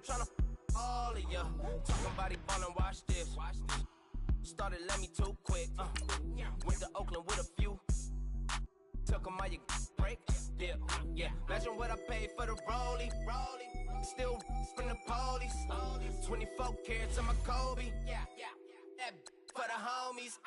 tryna all of ya. Talking about he ballin', watch this. Started let me too quick. Went to Oakland with a few. Took 'em all you break. Yeah. Imagine what I paid for the rollie. Still from the police. 24 carats on my Kobe. Yeah. That for the homies.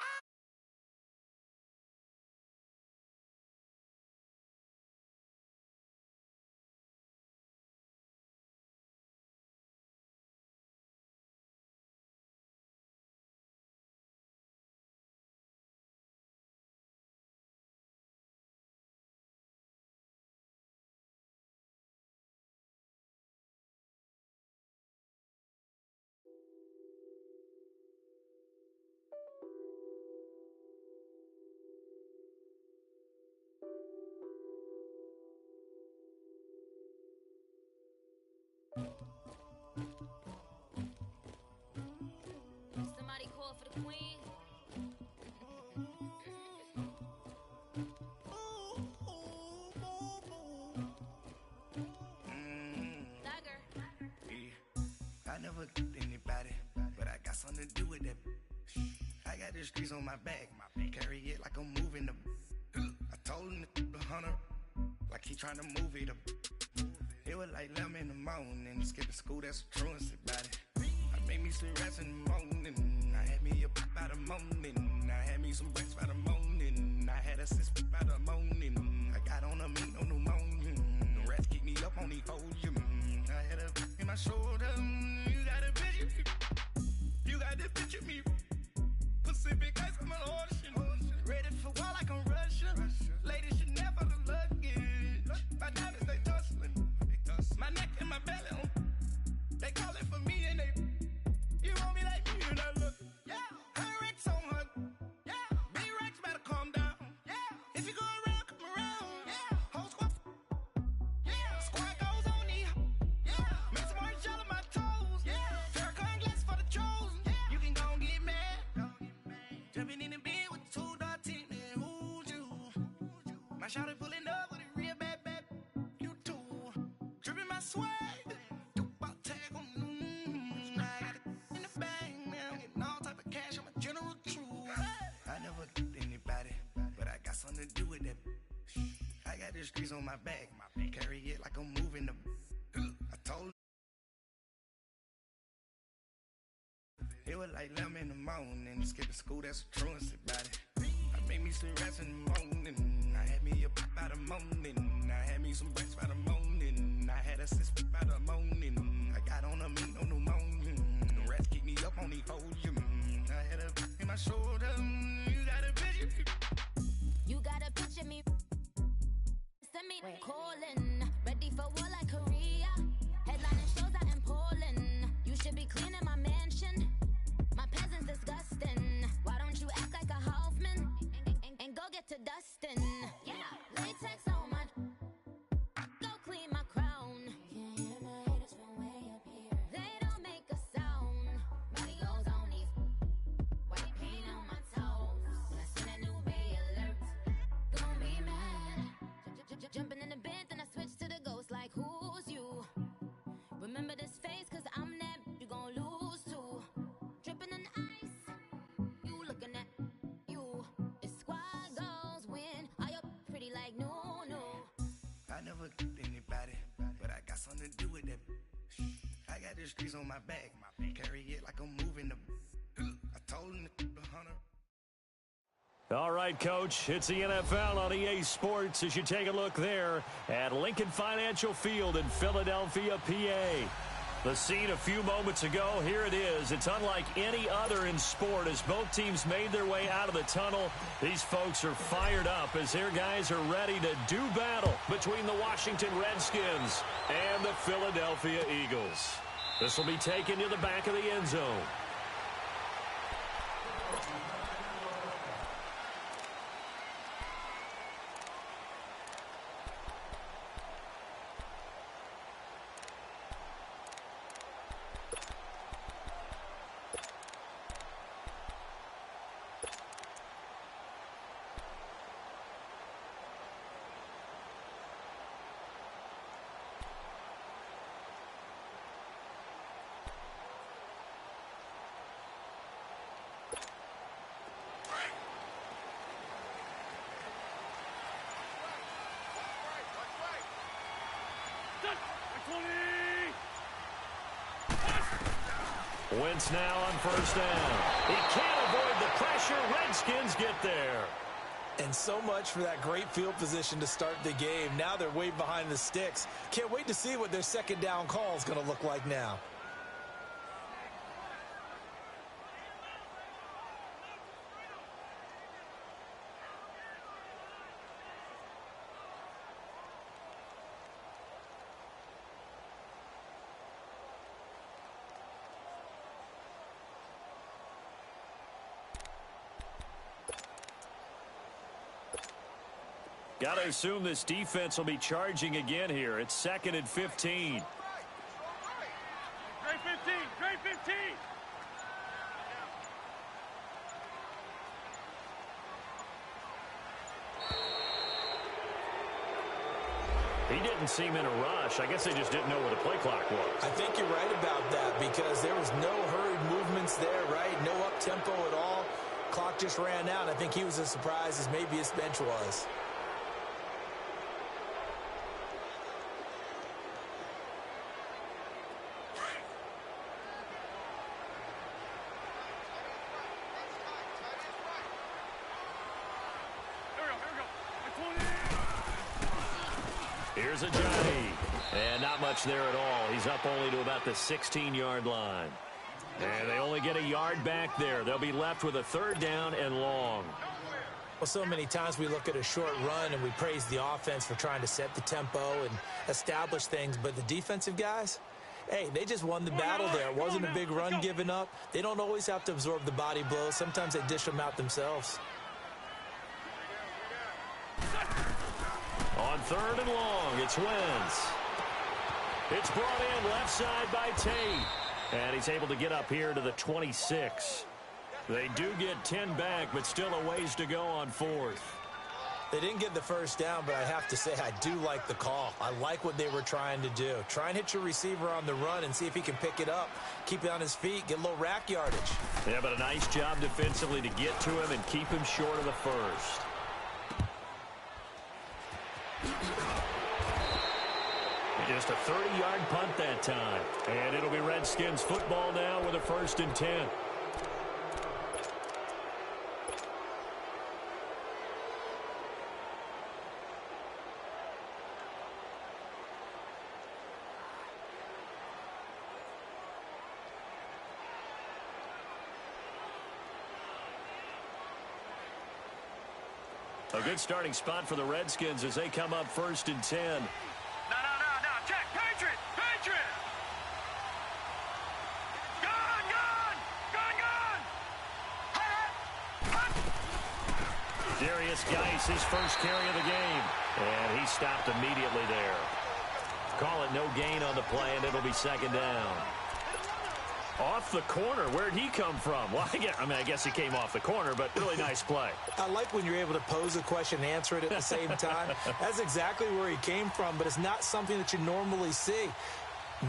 Somebody call for the queen. Dagger. I never did anybody, but I got something to do with that. I got the streets on my back, carry it like I'm moving them. I told him the hunter, like he trying to move it up. It was like 11 in the morning, skipping school, that's a truancy about it. I made me some rats in the morning, I had me a pop by the morning, I had me some breaks by the morning, I had a sis by the morning, I got on a meat on the morning, the rats keep me up on the podium, I had a in my shoulder, you got a picture, you got the picture me, Pacific ice on my ocean, ready for war like I'm Russian, ladies should never the luggage, my diamonds they tussling, my neck and my belly on, they call it for me and they, you want me like me and I look, yeah, her Rex on her, yeah, B-Rex better calm down, yeah, if you go around, come around, yeah, whole squad, yeah, squad goes on the, yeah, make some orange gel on my toes, yeah, Farrakhan glass for the chosen, yeah, you can go and get mad, jumping in the bed with 2 dark teeth, and who's you, my shawty pulling up with a real bad, you too, dripping my swag, something to do with that. I got the streets on my back, carry it like I'm moving them. I told it was like 11 in the morning, skipping school, that's a truancy about it. I made me some rats in the morning, I had me a pop by the morning, I had me some breaks by the morning, I had a sis by the morning, I got on a meat on the morning, the rats keep me up on the podium, I had a in my shoulder, you got a picture. You gotta picture me. Send me calling. Ready for war like Korea. Headlining shows out in Poland. You should be cleaning my mansion. My peasants disgusting. Why don't you act like a Hoffman and go get to dustin'? Yeah, latex on my. Go clean my crown. Can't hear my haters from way up here. They don't make a sound. Body goes on these. White paint on my toes. When I see that new Bay alert. Don't be mad. Jumping in the bed, then I switch to the ghost like who's you? Remember this face, cause I'm that you gon' lose too. Dripping in ice, you looking at you. It's squad goals win. Are you pretty like no? I never did anybody, but I got something to do with that. I got the streets on my back, carry it like I'm moving them. I told him the hunter. All right, Coach, it's the NFL on EA Sports as you take a look there at Lincoln Financial Field in Philadelphia, PA. The scene a few moments ago, here it is. It's unlike any other in sport as both teams made their way out of the tunnel. These folks are fired up as their guys are ready to do battle between the Washington Redskins and the Philadelphia Eagles. This will be taken to the back of the end zone. Wentz now on first down. He can't avoid the pressure. Redskins get there. And so much for that great field position to start the game. Now they're way behind the sticks. Can't wait to see what their second down call is going to look like now. Got to assume this defense will be charging again here. It's 2nd and 15. Great 15. Great 15. He didn't seem in a rush. I guess they just didn't know where the play clock was. I think you're right about that because there was no hurried movements there, right? No up-tempo at all. Clock just ran out. I think he was as surprised as maybe his bench was. Here's a Johnny. And not much there at all. He's up only to about the 16-yard line. And they only get a yard back there. They'll be left with a 3rd down and long. Well, so many times we look at a short run and we praise the offense for trying to set the tempo and establish things. But the defensive guys, hey, they just won the battle there. It wasn't a big run given up. They don't always have to absorb the body blows. Sometimes they dish them out themselves. On 3rd and long, it's Wentz. It's brought in left side by Tate. And he's able to get up here to the 26. They do get 10 back, but still a ways to go on 4th. They didn't get the first down, but I have to say I do like the call. I like what they were trying to do. Try and hit your receiver on the run and see if he can pick it up. Keep it on his feet, get a little rack yardage. Yeah, but a nice job defensively to get to him and keep him short of the first. Just a 30-yard punt that time. And it'll be Redskins football now with a 1st and 10. A good starting spot for the Redskins as they come up 1st and 10. No. Check. Patriot. Gun. Darius Geis, his first carry of the game. And he stopped immediately there. Call it no gain on the play, and it'll be 2nd down. Off the corner. Where'd he come from? Well, I guess he came off the corner, but really nice play. I like when you're able to pose a question and answer it at the same time. That's exactly where he came from, but it's not something that you normally see.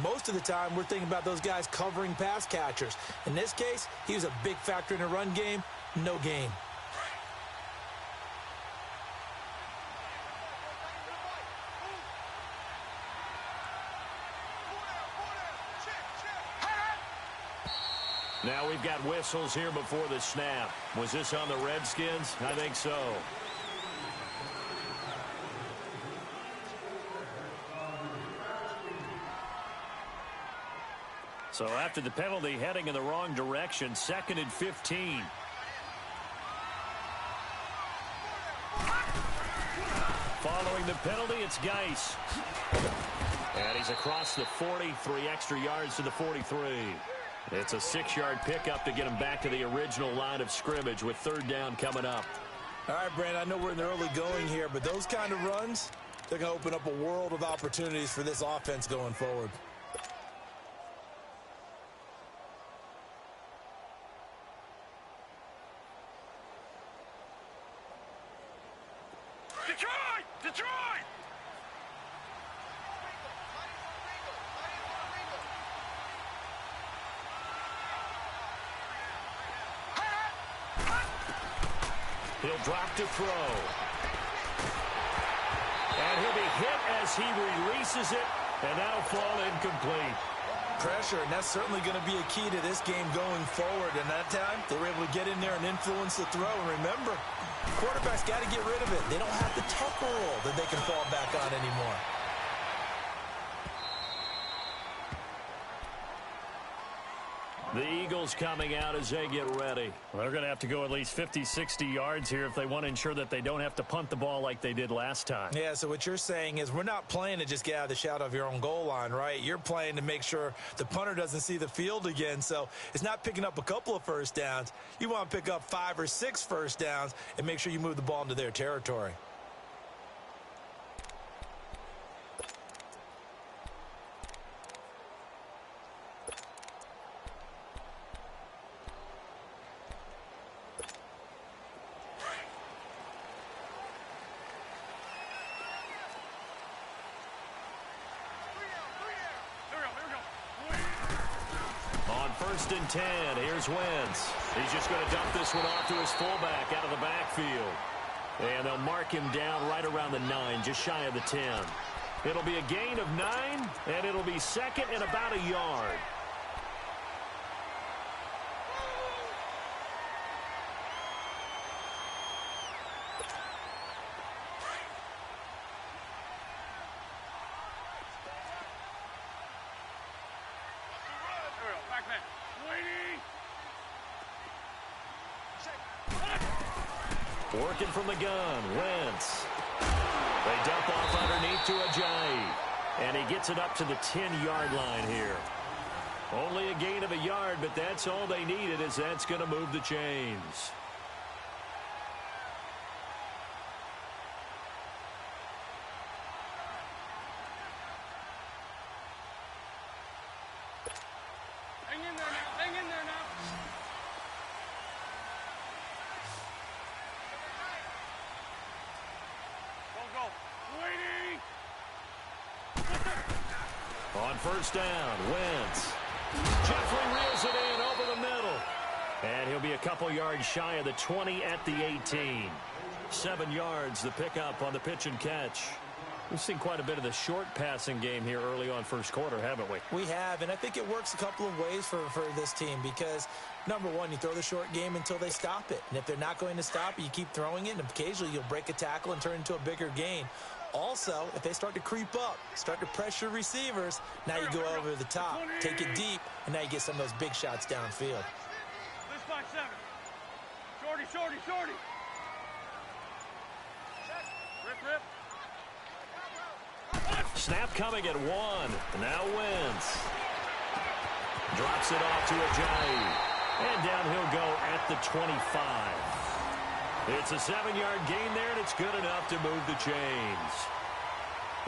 Most of the time, we're thinking about those guys covering pass catchers. In this case, he was a big factor in the run game. No gain. Now we've got whistles here before the snap. Was this on the Redskins? I think so. So after the penalty, heading in the wrong direction, 2nd and 15. Following the penalty, it's Geis. And he's across the 40, 3 extra yards to the 43. It's a 6-yard pickup to get him back to the original line of scrimmage with 3rd down coming up. All right, Brandon, I know we're in the early going here, but those kind of runs, they're going to open up a world of opportunities for this offense going forward. Detroit! He'll drop to throw. And he'll be hit as he releases it, and that'll fall incomplete. pressure, and that's certainly going to be a key to this game going forward. And that time, they were able to get in there and influence the throw. And remember, quarterbacks got to get rid of it. They don't have the tucker roll that they can fall back on anymore. The Eagles coming out as they get ready. Well, they're going to have to go at least 50, 60 yards here if they want to ensure that they don't have to punt the ball like they did last time. Yeah, so what you're saying is we're not playing to just get out of the shadow of your own goal line, right? You're playing to make sure the punter doesn't see the field again. So it's not picking up a couple of first downs. You want to pick up 5 or 6 first downs and make sure you move the ball into their territory. First and 10. Here's Wentz. He's just going to dump this one off to his fullback out of the backfield. And they'll mark him down right around the 9, just shy of the 10. It'll be a gain of 9, and it'll be second and about a yard. Working from the gun, Wentz. They dump off underneath to Ajayi. And he gets it up to the 10-yard line here. Only a gain of a yard, but that's all they needed, as that's going to move the chains. Hang in there now. Hang in there now. On first down, Wentz. Jeffrey reels it in over the middle. And he'll be a couple yards shy of the 20 at the 18. 7 yards, the pickup on the pitch and catch. We've seen quite a bit of the short passing game here early on first quarter, haven't we? We have, and I think it works a couple of ways for this team because, number one, you throw the short game until they stop it. And if they're not going to stop it, you keep throwing it, and occasionally you'll break a tackle and turn it into a bigger gain. Also, if they start to creep up, start to pressure receivers, now you go over the top, take it deep, and now you get some of those big shots downfield. This 5-7. Shorty, shorty, shorty. Rip, rip. Snap coming at 1. Now Wentz. Drops it off to Ajayi. And down he'll go at the 25. It's a 7-yard gain there, and it's good enough to move the chains.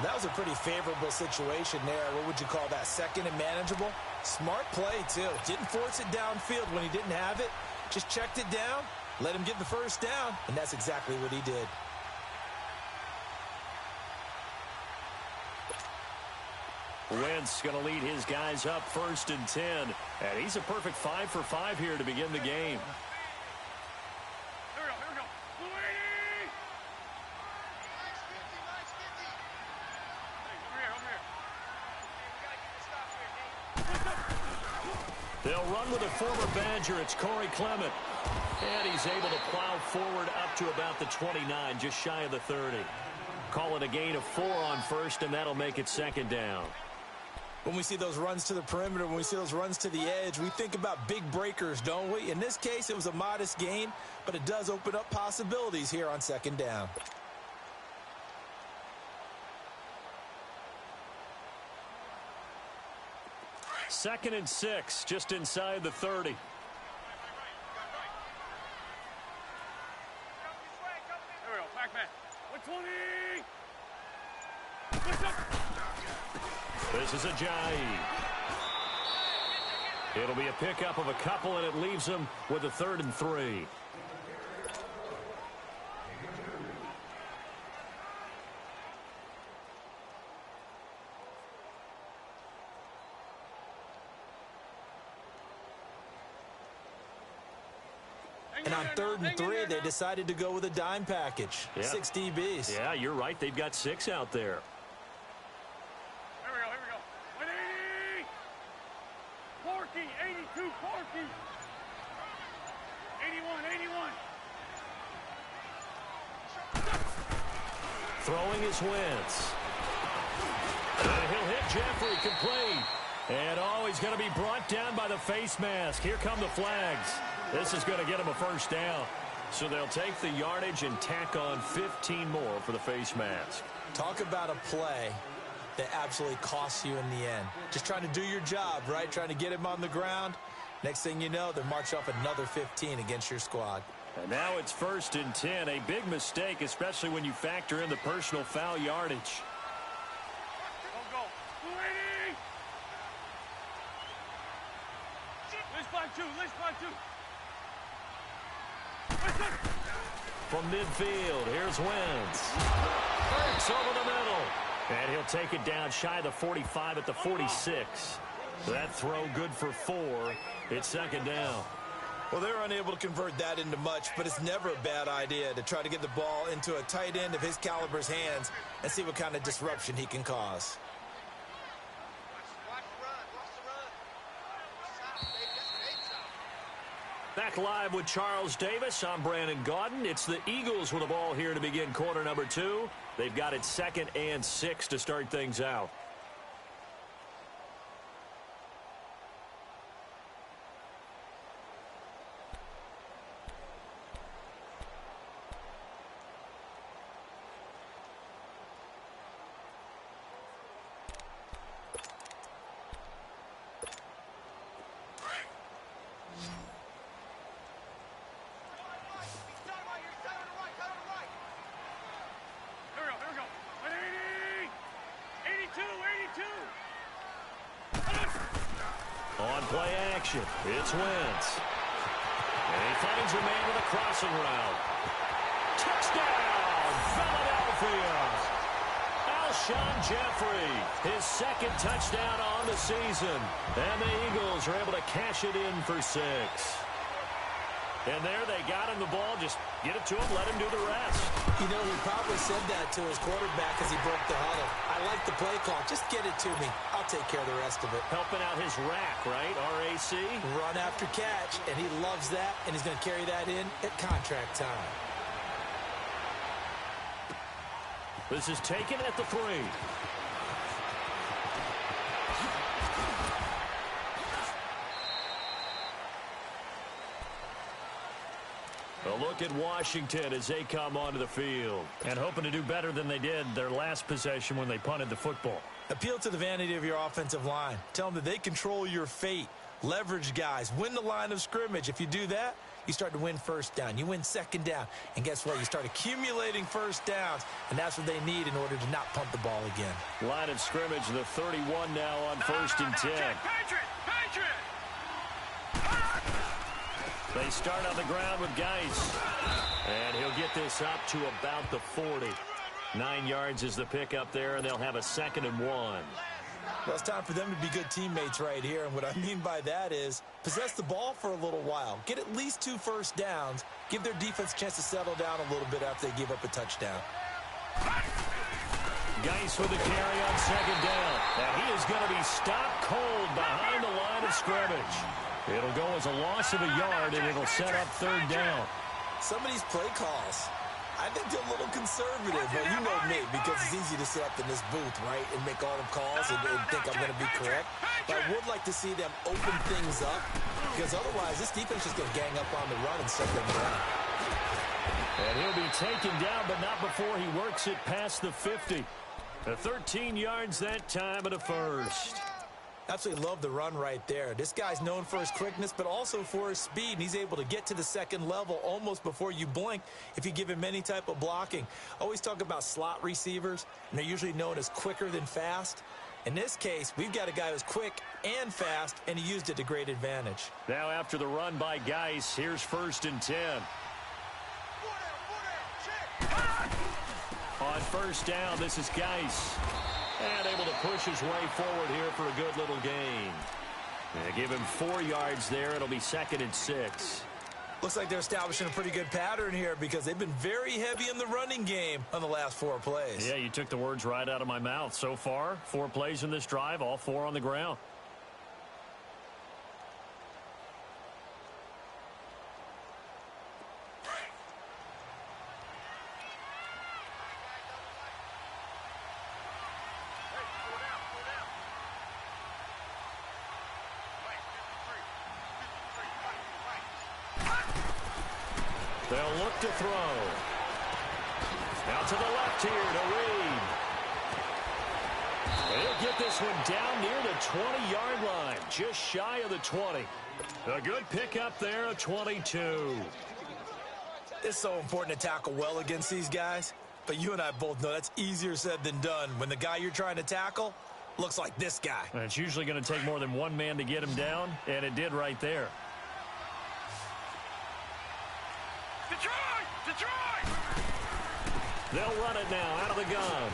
That was a pretty favorable situation there. What would you call that? Second and manageable? Smart play, too. Didn't force it downfield when he didn't have it. Just checked it down, let him get the first down, and that's exactly what he did. Wentz going to lead his guys up first and 10. And he's a perfect 5 for 5 here to begin the game. Here we go. Louie! Hey, over here. They'll run with a former Badger. It's Corey Clement. And he's able to plow forward up to about the 29, just shy of the 30. Call it a gain of 4 on first, and that'll make it second down. When we see those runs to the perimeter, when we see those runs to the edge, we think about big breakers, don't we? In this case, it was a modest gain, but it does open up possibilities here on second down. Second and 6, just inside the 30. Here we go. Back, back. 120! This is Ajayi. It'll be a pickup of a couple, and it leaves them with a 3rd and 3. And on 3rd and 3, they decided to go with a dime package. Yeah. 6 DBs. Yeah, you're right. They've got 6 out there. Throwing is Wentz. And he'll hit Jeffrey complete. And, he's going to be brought down by the face mask. Here come the flags. This is going to get him a first down. So they'll take the yardage and tack on 15 more for the face mask. Talk about a play that absolutely costs you in the end. Just trying to do your job, right? Trying to get him on the ground. Next thing you know, they're marching off another 15 against your squad. And now it's 1st and 10. A big mistake, especially when you factor in the personal foul yardage. Go. Lady! Let's flag two. From midfield, here's Wentz. Burks over the middle. And he'll take it down shy of the 45 at the 46. That throw good for 4. It's 2nd down. Well, they were unable to convert that into much, but it's never a bad idea to try to get the ball into a tight end of his caliber's hands and see what kind of disruption he can cause. Back live with Charles Davis. I'm Brandon Gaudin. It's the Eagles with the ball here to begin quarter number 2. They've got it 2nd and 6 to start things out. On play action, it's Wentz. And he finds a man with a crossing route. Touchdown, Philadelphia! Alshon Jeffrey, his 2nd touchdown on the season. And the Eagles are able to cash it in for 6. And there they got him the ball. Just get it to him, let him do the rest. You know, he probably said that to his quarterback as he broke the huddle. I like the play call. Just get it to me. I'll take care of the rest of it. Helping out his rack, right? RAC? Run after catch, and he loves that, and he's going to carry that in at contract time. This is taken at the 3. A look at Washington as they come onto the field. And hoping to do better than they did their last possession when they punted the football. Appeal to the vanity of your offensive line. Tell them that they control your fate. Leverage guys. Win the line of scrimmage. If you do that, you start to win first down. You win 2nd down. And guess what? You start accumulating first downs. And that's what they need in order to not punt the ball again. Line of scrimmage, the 31 now on 1st and 10. Patriot! They start on the ground with Geis. And he'll get this up to about the 40. 9 yards is the pickup there, and they'll have a 2nd and 1. Well, it's time for them to be good teammates right here. And what I mean by that is possess the ball for a little while. Get at least 2 first downs. Give their defense a chance to settle down a little bit after they give up a touchdown. Geis with the carry on 2nd down. And he is going to be stopped cold behind the line of scrimmage. It'll go as a loss of a yard, and it'll set up 3rd down. Some of these play calls, I think they're a little conservative. Well, you know me, because it's easy to sit up in this booth, right, and make all the calls and think I'm going to be correct. But I would like to see them open things up, because otherwise this defense is going to gang up on the run and set them down. And he'll be taken down, but not before he works it past the 50. 13 yards that time and a first. Absolutely love the run right there. This guy's known for his quickness, but also for his speed. And he's able to get to the 2nd level almost before you blink if you give him any type of blocking. Always talk about slot receivers, and they're usually known as quicker than fast. In this case, we've got a guy who's quick and fast, and he used it to great advantage. Now after the run by Geis, here's 1st and 10. On 1st down, this is Geis. And able to push his way forward here for a good little gain. And give him 4 yards there. It'll be 2nd and 6. Looks like they're establishing a pretty good pattern here because they've been very heavy in the running game on the last 4 plays. Yeah, you took the words right out of my mouth. So far, 4 plays in this drive, all 4 on the ground. They'll look to throw. Out to the left here to Reed. He'll get this one down near the 20-yard line, just shy of the 20. A good pickup there, a 22. It's so important to tackle well against these guys, but you and I both know that's easier said than done when the guy you're trying to tackle looks like this guy. And it's usually going to take more than one man to get him down, and it did right there. Detroit! They'll run it now out of the gun.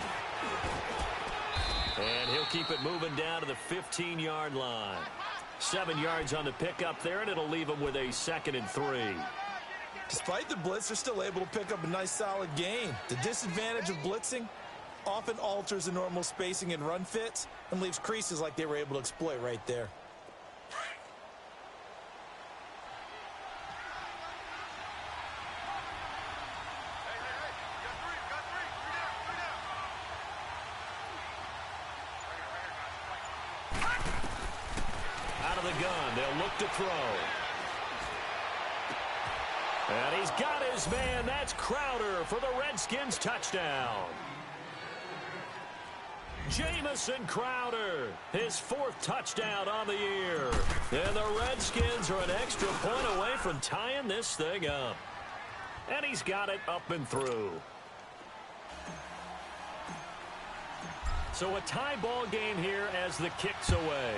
And he'll keep it moving down to the 15-yard line. 7 yards on the pickup there, and it'll leave him with a 2nd and 3. Despite the blitz, they're still able to pick up a nice, solid gain. The disadvantage of blitzing often alters the normal spacing and run fits and leaves creases like they were able to exploit right there. Out of the gun, they'll look to throw. And he's got his man. That's Crowder for the Redskins touchdown. Jamison Crowder, his 4th touchdown on the year. And the Redskins are an extra point away from tying this thing up. And he's got it up and through. So a tie ball game here as the kick's away.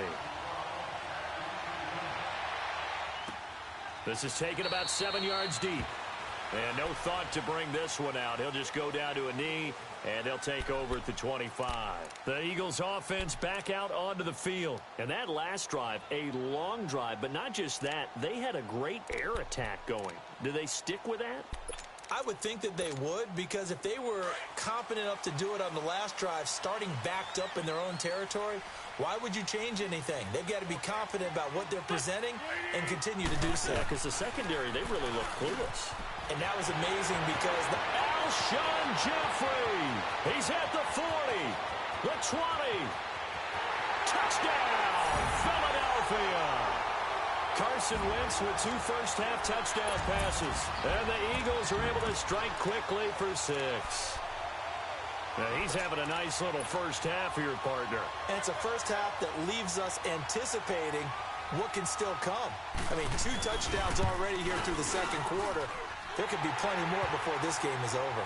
This is taken about 7 yards deep. And no thought to bring this one out. He'll just go down to a knee, and they'll take over at the 25. The Eagles offense back out onto the field. And that last drive, a long drive, but not just that. They had a great air attack going. Do they stick with that? I would think that they would, because if they were confident enough to do it on the last drive, starting backed up in their own territory, why would you change anything? They've got to be confident about what they're presenting and continue to do so. Yeah, because the secondary, they really look clueless. And that was amazing because Alshon Jeffrey, he's at the 40, the 20. Touchdown, Philadelphia. Carson Wentz with 2 first-half touchdown passes. And the Eagles are able to strike quickly for 6. Now he's having a nice little first half for your partner. And it's a first half that leaves us anticipating what can still come. I mean, 2 touchdowns already here through the second quarter. There could be plenty more before this game is over.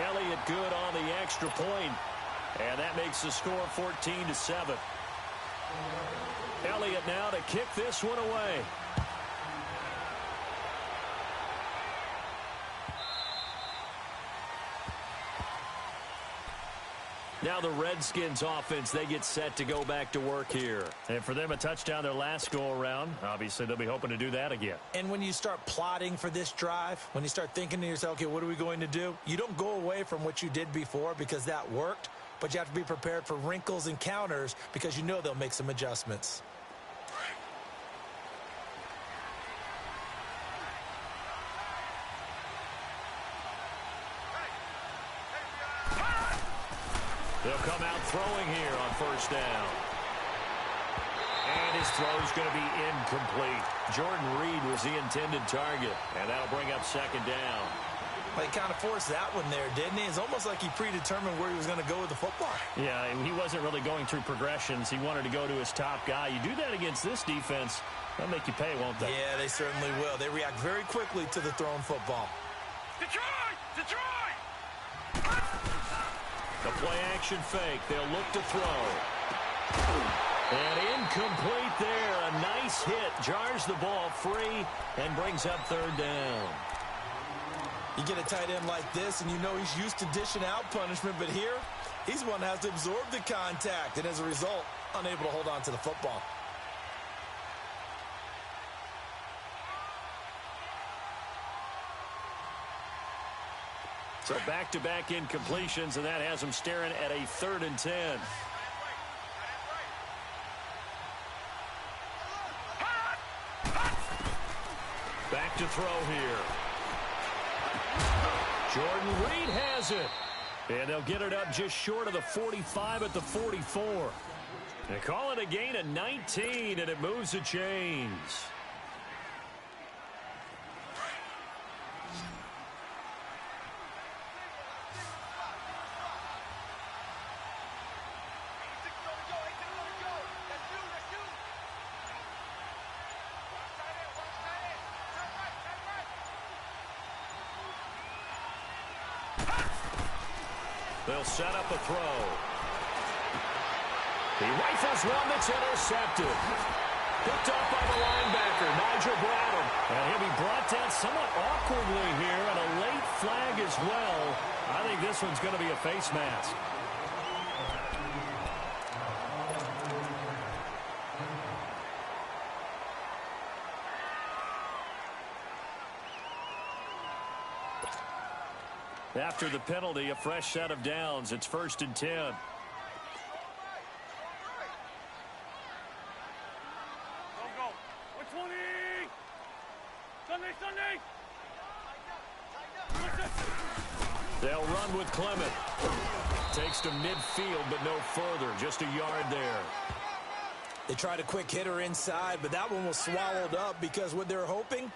Elliott good on the extra point. And that makes the score 14-7. Elliott now to kick this one away. Now the Redskins offense, they get set to go back to work here. And for them, a touchdown their last go-around. Obviously, they'll be hoping to do that again. And when you start plotting for this drive, when you start thinking to yourself, okay, what are we going to do? You don't go away from what you did before because that worked, but you have to be prepared for wrinkles and counters because you know they'll make some adjustments. They'll come out throwing here on first down. And his throw's going to be incomplete. Jordan Reed was the intended target, and that'll bring up 2nd down. Well, he kind of forced that one there, didn't he? It's almost like he predetermined where he was going to go with the football. Yeah, he wasn't really going through progressions. He wanted to go to his top guy. You do that against this defense, they'll make you pay, won't they? Yeah, they certainly will. They react very quickly to the thrown football. Detroit! The play-action fake. They'll look to throw. And incomplete there. A nice hit. Jars the ball free and brings up 3rd down. You get a tight end like this, and you know he's used to dishing out punishment, but here, he's one that has to absorb the contact, and as a result, unable to hold on to the football. So back-to-back incompletions, and that has them staring at a 3rd and 10. Back to throw here. Jordan Reed has it. And they'll get it up just short of the 45 at the 44. They call it a gain of 19, and it moves the chains. They'll set up a throw. He rifles one that's intercepted. Picked off by the linebacker, Nigel Bradham. And he'll be brought down somewhat awkwardly here, and a late flag as well. I think this one's going to be a face mask. After the penalty, a fresh set of downs. It's 1st and 10. Go, go. 120. Sunday. They'll run with Clement. Takes to midfield, but no further. Just a yard there. They tried a quick hitter inside, but that one was swallowed up because what they're hoping,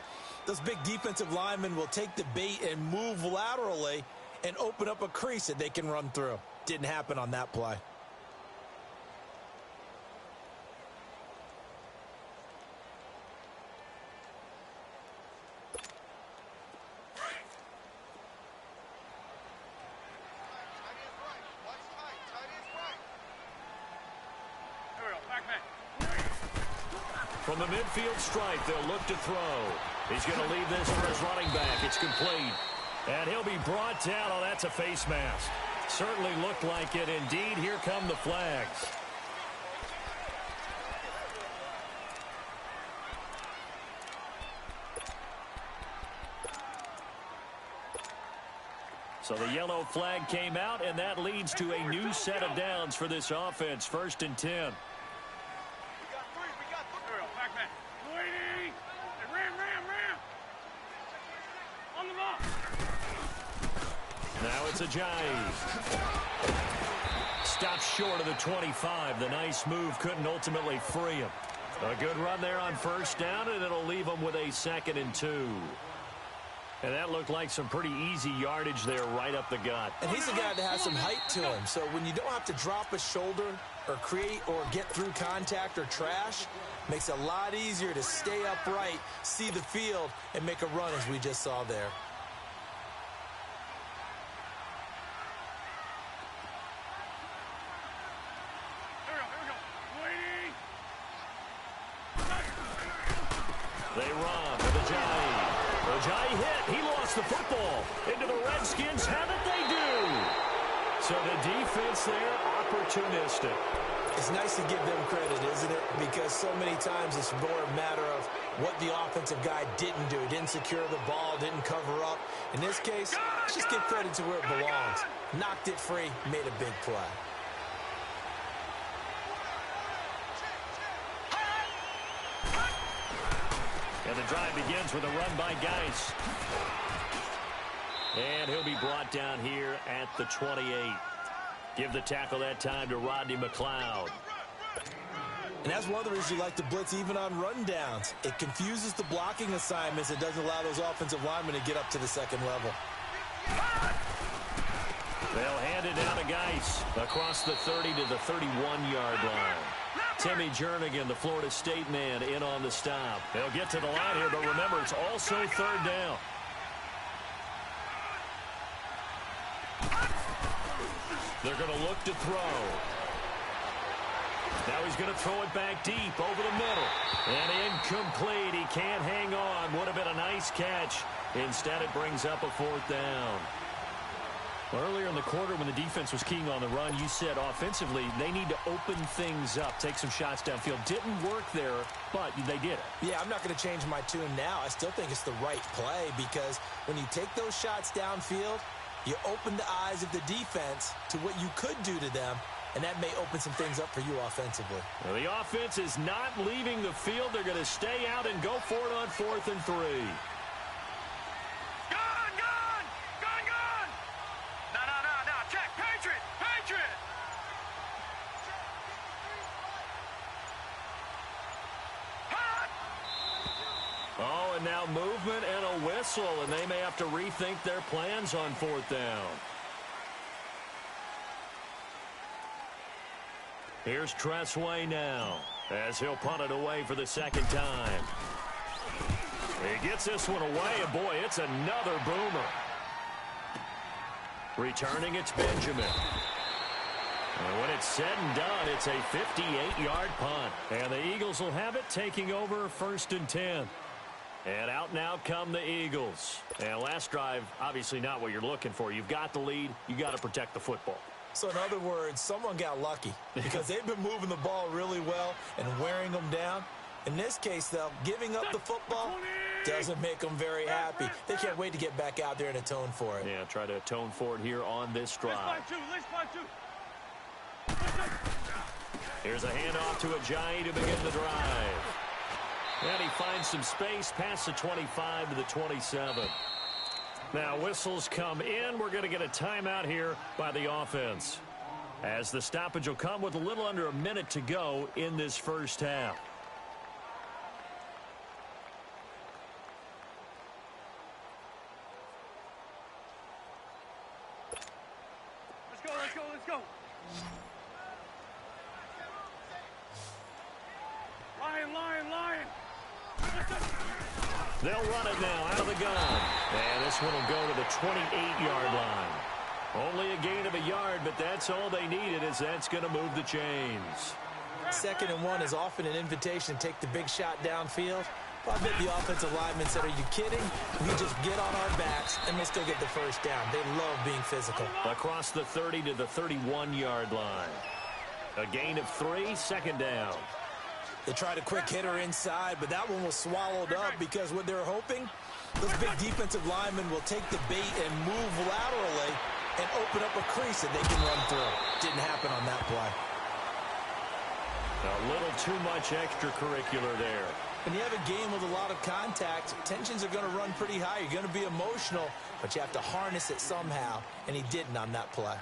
those big defensive linemen will take the bait and move laterally and open up a crease that they can run through. Didn't happen on that play. From the midfield stripe, they'll look to throw. He's going to leave this for his running back. It's complete. And he'll be brought down. Oh, that's a face mask. Certainly looked like it. Indeed, here come the flags. So the yellow flag came out, and that leads to a new set of downs for this offense. 1st and 10. Now it's Ajayi. Stops short of the 25. The nice move couldn't ultimately free him. A good run there on 1st down, and it'll leave him with a 2nd and 2. And that looked like some pretty easy yardage there right up the gut. And he's a guy that has some height to him. So when you don't have to drop a shoulder or create or get through contact or trash, makes it a lot easier to stay upright, see the field, and make a run as we just saw there. They run with Ajayi. Ajayi hit. He lost the football. Into the Redskins. Have it they do. So the defense there, opportunistic. It's nice to give them credit, isn't it? Because so many times it's more a matter of what the offensive guy didn't do. Didn't secure the ball, didn't cover up. In this case, let's just give credit to where it belongs. Knocked it free, made a big play. And the drive begins with a run by Geis. And he'll be brought down here at the 28. Give the tackle that time to Rodney McLeod. And that's one of the reasons you like to blitz even on rundowns. It confuses the blocking assignments. It doesn't allow those offensive linemen to get up to the 2nd level. They'll hand it down to Geis across the 30 to the 31-yard line. Timmy Jernigan, the Florida State man, in on the stop. They'll get to the line here, but remember, it's also 3rd down. They're going to look to throw. Now he's going to throw it back deep over the middle. And incomplete. He can't hang on. Would have been a nice catch. Instead, it brings up a 4th down. Earlier in the quarter when the defense was keying on the run, you said offensively they need to open things up, take some shots downfield. Didn't work there, but they did it. Yeah, I'm not going to change my tune now. I still think it's the right play because when you take those shots downfield, you open the eyes of the defense to what you could do to them, and that may open some things up for you offensively. Well, the offense is not leaving the field. They're going to stay out and go for it on 4th and 3. Oh, and now movement and a whistle, and they may have to rethink their plans on 4th down. Here's Tressway now, as he'll punt it away for the 2nd time. He gets this one away, and boy, it's another boomer. Returning, it's Benjamin. And when it's said and done, it's a 58-yard punt. And the Eagles will have it, taking over 1st and 10. And out now come the Eagles. And last drive, obviously not what you're looking for. You've got the lead. You got to protect the football. So in other words, someone got lucky because they've been moving the ball really well and wearing them down. In this case, though, giving up the football doesn't make them very happy. They can't wait to get back out there and atone for it. Yeah, try to atone for it here on this drive. Here's a handoff to Ajayi to begin the drive. And he finds some space past the 25 to the 27. Now whistles come in. We're going to get a timeout here by the offense, as the stoppage will come with a little under a minute to go in this first half. Let's go. Lion. They'll run it now out of the gun. And this one will go to the 28-yard line. Only a gain of a yard, but that's all they needed, as that's going to move the chains. 2nd and 1 is often an invitation to take the big shot downfield. But I bet the offensive lineman said, are you kidding? We just get on our backs and let's go get the first down. They love being physical. Across the 30 to the 31-yard line. A gain of 3, 2nd down. They tried a quick hitter inside, but that one was swallowed up because what they're hoping, those big defensive linemen will take the bait and move laterally and open up a crease that they can run through. Didn't happen on that play. A little too much extracurricular there. When you have a game with a lot of contact, tensions are going to run pretty high. You're going to be emotional, but you have to harness it somehow, and he didn't on that play.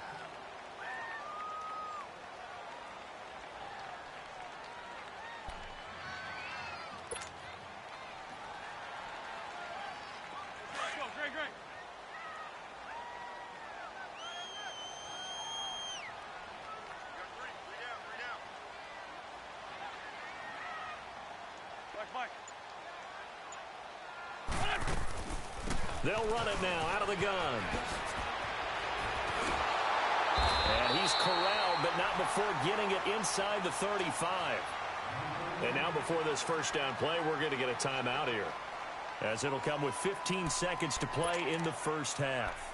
Great. Mike. They'll run it now out of the gun. And he's corralled, but not before getting it inside the 35. And now before this first down play, we're going to get a timeout here, as it'll come with 15 seconds to play in the first half.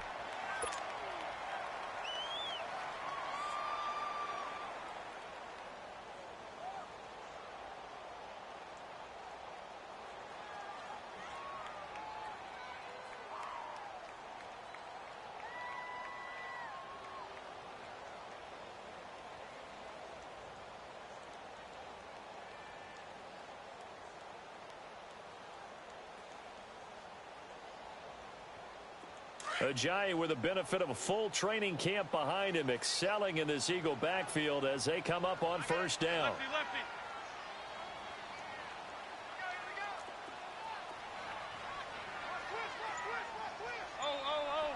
Ajayi with the benefit of a full training camp behind him, excelling in this Eagle backfield as they come up on first down. Lefty. Oh.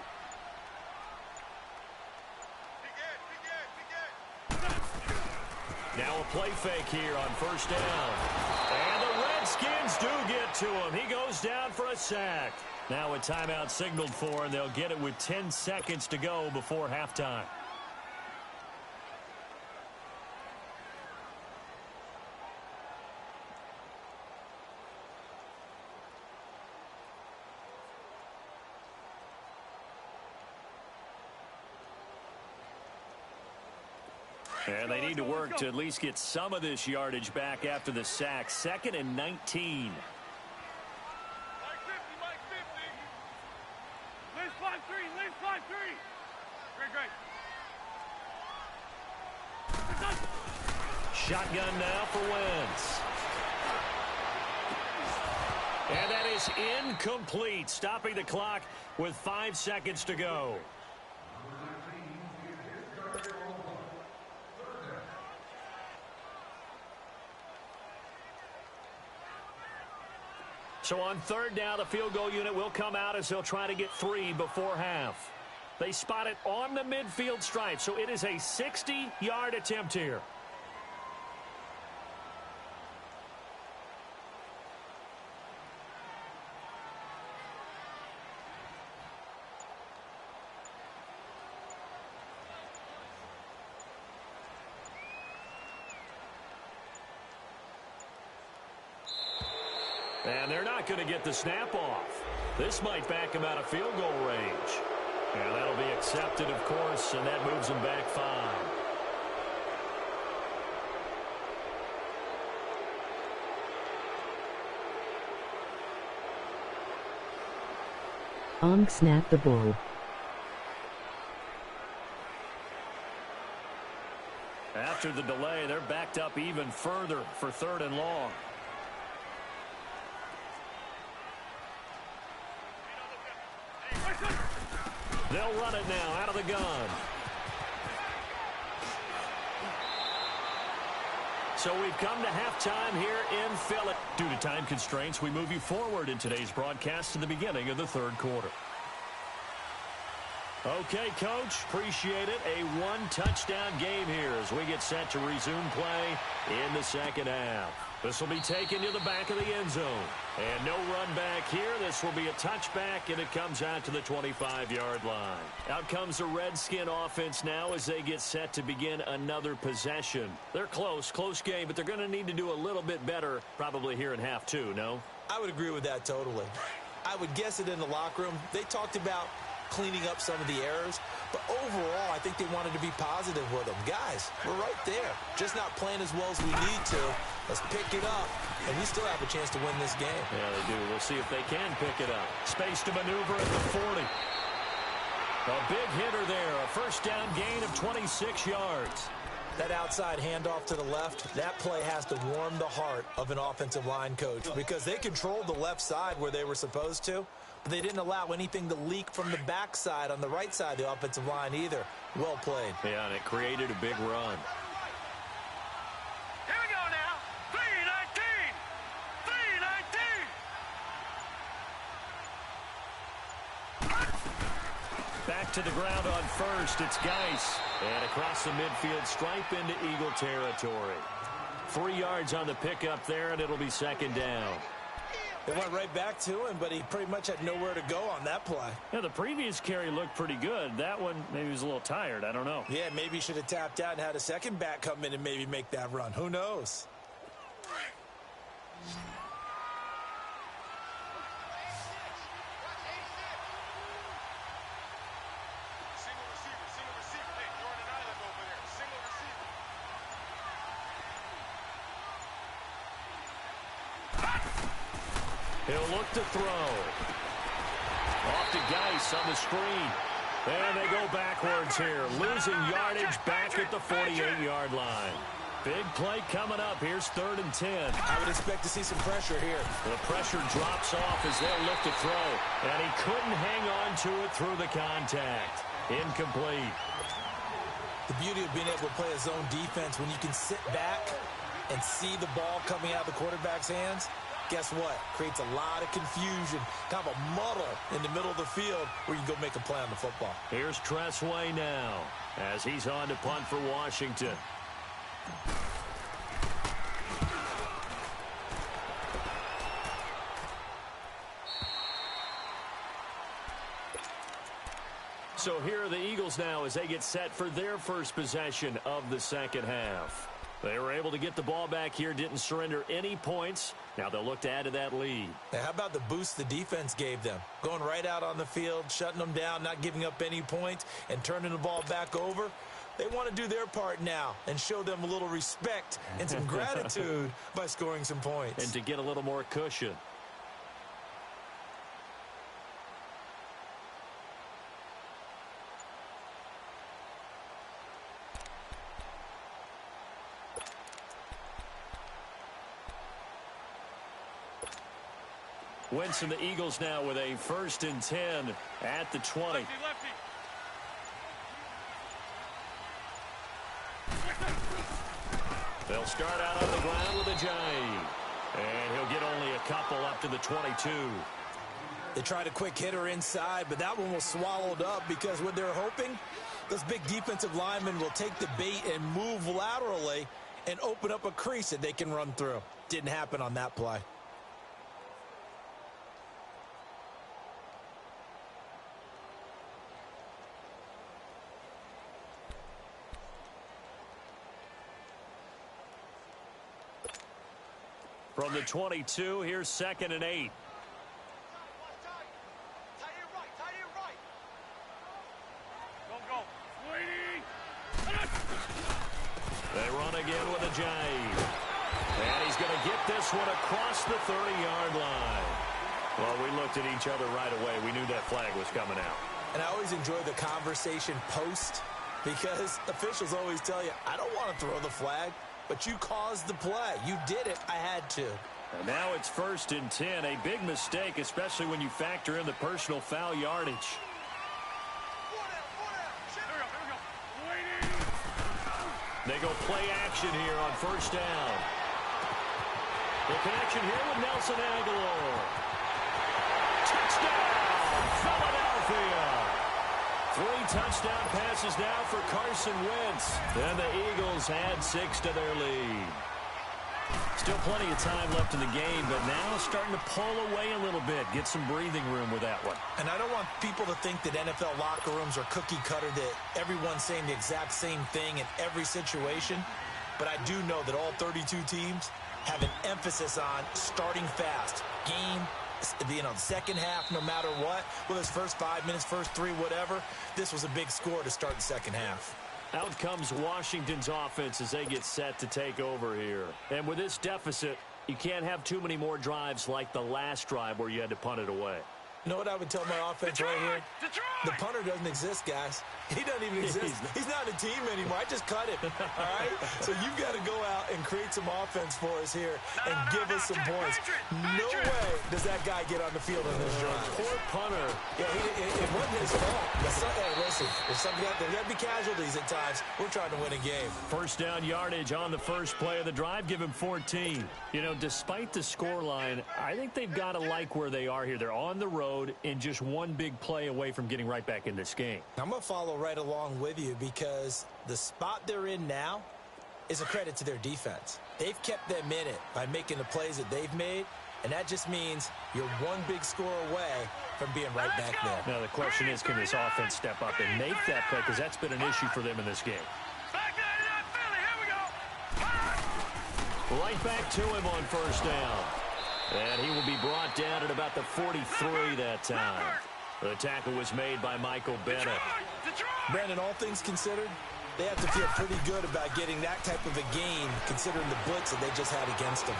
Now a play fake here on first down. And the Redskins do get to him. He goes down for a sack. Now a timeout signaled for, and they'll get it with 10 seconds to go before halftime. And they need to work to at least get some of this yardage back after the sack. 2nd and 19. Line 3. Great. Shotgun now for Wentz. And that is incomplete, stopping the clock with 5 seconds to go. So on third down, the field goal unit will come out as they'll try to get 3 before half. They spot it on the midfield stripe, so it is a 60-yard attempt here. And they're not going to get the snap off. This might back him out of field goal range. And that'll be accepted, of course, and that moves him back 5. Snap the ball. After the delay, they're backed up even further for 3rd and long. They'll run it now out of the gun. So we've come to halftime here in Philly. Due to time constraints, we move you forward in today's broadcast to the beginning of the 3rd quarter. Okay, Coach, appreciate it. A 1-touchdown game here as we get set to resume play in the 2nd half. This will be taken to the back of the end zone. And no run back here. This will be a touchback, and it comes out to the 25-yard line. Out comes the Redskin offense now as they get set to begin another possession. They're close game, but they're going to need to do a little bit better probably here in half 2, no? I would agree with that totally. I would guess it in the locker room. They talked about cleaning up some of the errors, but overall, I think they wanted to be positive with them. Guys, we're right there. Just not playing as well as we need to. Let's pick it up, and we still have a chance to win this game. Yeah, they do. We'll see if they can pick it up. Space to maneuver at the 40. A big hitter there. A 1st down gain of 26 yards. That outside handoff to the left, that play has to warm the heart of an offensive line coach because they controlled the left side where they were supposed to, but they didn't allow anything to leak from the backside on the right side of the offensive line either. Well played. Yeah, and it created a big run. Here we go now. 3-19. 3-19. Back to the ground on 1st. It's Geis. And across the midfield stripe into Eagle territory. 3 yards on the pickup there, and it'll be 2nd down. It went right back to him, but he pretty much had nowhere to go on that play. Yeah, the previous carry looked pretty good. That one, maybe he was a little tired. I don't know. Yeah, maybe he should have tapped out and had a second back come in and maybe make that run. Who knows? He'll look to throw. Off to Geis on the screen. And they go backwards here. Losing yardage back at the 48-yard line. Big play coming up. Here's 3rd and 10. I would expect to see some pressure here. The pressure drops off as they'll look to throw. And he couldn't hang on to it through the contact. Incomplete. The beauty of being able to play a zone defense when you can sit back and see the ball coming out of the quarterback's hands. Guess what? Creates a lot of confusion, kind of a muddle in the middle of the field where you can go make a play on the football. Here's Tressway now as he's on to punt for Washington. So here are the Eagles now as they get set for their first possession of the 2nd half. They were able to get the ball back here, didn't surrender any points. Now they'll look to add to that lead. Now, how about the boost the defense gave them? Going right out on the field, shutting them down, not giving up any points, and turning the ball back over. They want to do their part now and show them a little respect and some gratitude by scoring some points. And to get a little more cushion. Wentz and the Eagles now with a 1st and 10 at the 20. Lefty. They'll start out on the ground with a giant. And he'll get only a couple up to the 22. They tried a quick hitter inside, but that one was swallowed up because what they're hoping, those big defensive linemen will take the bait and move laterally and open up a crease that they can run through. Didn't happen on that play. From From the 22, here's 2nd and 8. They run again with a jab. And he's going to get this one across the 30-yard line. Well, we looked at each other right away. We knew that flag was coming out. And I always enjoy the conversation post because officials always tell you, I don't want to throw the flag, but you caused the play. You did it. I had to. And now it's 1st and 10. A big mistake, especially when you factor in the personal foul yardage. They go play action here on 1st down. The connection here with Nelson Aguilar. Touchdown, Philadelphia. 3 touchdown passes now for Carson Wentz. And the Eagles add 6 to their lead. Still plenty of time left in the game, but now starting to pull away a little bit. Get some breathing room with that one. And I don't want people to think that NFL locker rooms are cookie cutter, that everyone's saying the exact same thing in every situation. But I do know that all 32 teams have an emphasis on starting fast. Game, the second half, no matter what. Whether it's first 5 minutes, first 3, whatever. This was a big score to start the second half. Out comes Washington's offense as they get set to take over here. And with this deficit, you can't have too many more drives like the last drive where you had to punt it away. You know what I would tell my offense right here? The punter doesn't exist, guys. He doesn't even exist. He's not a team anymore. I just cut him, all right? So you've got to go out and create some offense for us here and give us some points. No way does that guy get on the field on this drive. Poor punter. Yeah, it wasn't his fault. Hey, listen, there's got to be casualties at times. We're trying to win a game. 1st down yardage on the first play of the drive. Give him 14. You know, despite the scoreline, I think they've got to like where they are here. They're on the road and just one big play away from getting right back in this game. I'm going to follow right along with you because the spot they're in now is a credit to their defense. They've kept them in it by making the plays that they've made, and that just means you're one big score away from being right back there. Now, the question is, can this offense step up and make that play, because that's been an issue for them in this game. Right back to him on 1st down. And he will be brought down at about the 43 that time. The tackle was made by Michael Bennett. Brandon, all things considered, they have to feel pretty good about getting that type of a gain considering the blitz that they just had against them.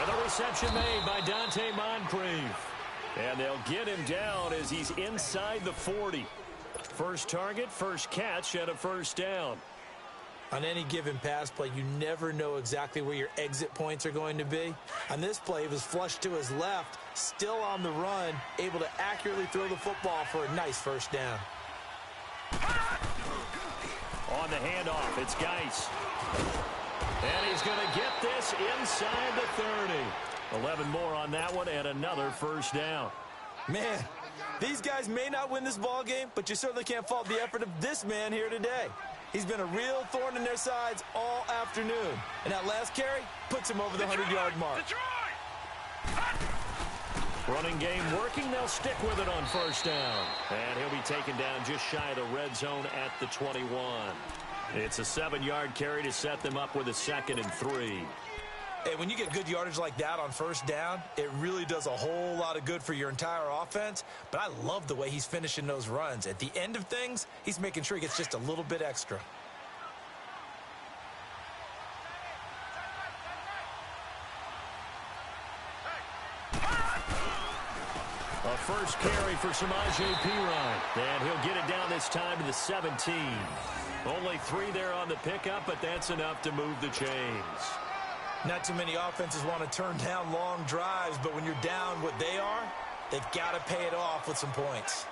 And the reception made by Dante Moncrief. And they'll get him down as he's inside the 40. First target, first catch, and a 1st down. On any given pass play, you never know exactly where your exit points are going to be. On this play, it was flushed to his left, still on the run, able to accurately throw the football for a nice 1st down. On the handoff, it's Geis. And he's going to get this inside the 30. 11 more on that one and another 1st down. Man, these guys may not win this ball game, but you certainly can't fault the effort of this man here today. He's been a real thorn in their sides all afternoon. And that last carry puts him over the 100-yard mark. Running game working. They'll stick with it on 1st down. And he'll be taken down just shy of the red zone at the 21. It's a 7-yard carry to set them up with a 2nd and 3. Hey, when you get good yardage like that on 1st down, it really does a whole lot of good for your entire offense. But I love the way he's finishing those runs. At the end of things, he's making sure he gets just a little bit extra. A first carry for Samaje Perine. And he'll get it down this time to the 17. Only 3 there on the pickup, but that's enough to move the chains. Not too many offenses want to turn down long drives, but when you're down what they are, they've got to pay it off with some points.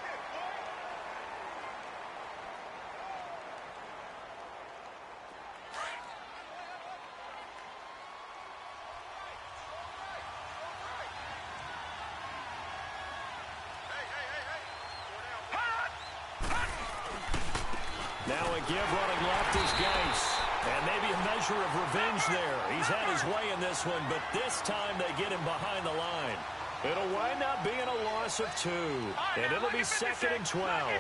Now a give running left is Geis. And maybe a measure of revenge there. He's had his way in this one, but this time they get him behind the line. It'll wind up being a loss of 2. And it'll be 2nd and 12.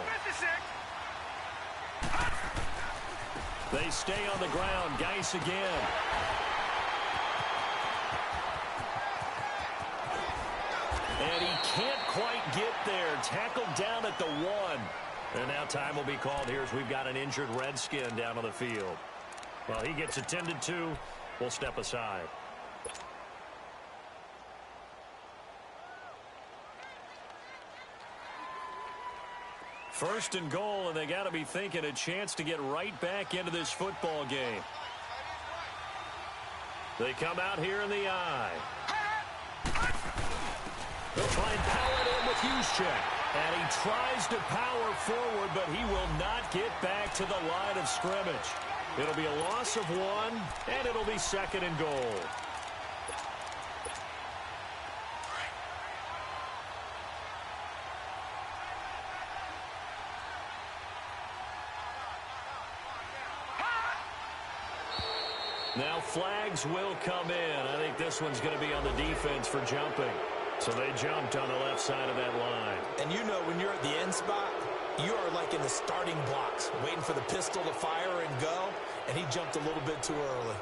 They stay on the ground. Geis again. can't quite get there. Tackled down at the 1. And now time will be called here as we've got an injured Redskin down on the field. Well, he gets attended to. We'll step aside. First and goal, and they got to be thinking a chance to get right back into this football game. They come out here in the eye. They'll try and power it in with Juszczyk. And he tries to power forward, but he will not get back to the line of scrimmage. It'll be a loss of 1, and it'll be second and goal. Now flags will come in. I think this one's going to be on the defense for jumping. So they jumped on the left side of that line. And you know when you're at the end spot, you are like in the starting blocks, waiting for the pistol to fire and go, and he jumped a little bit too early.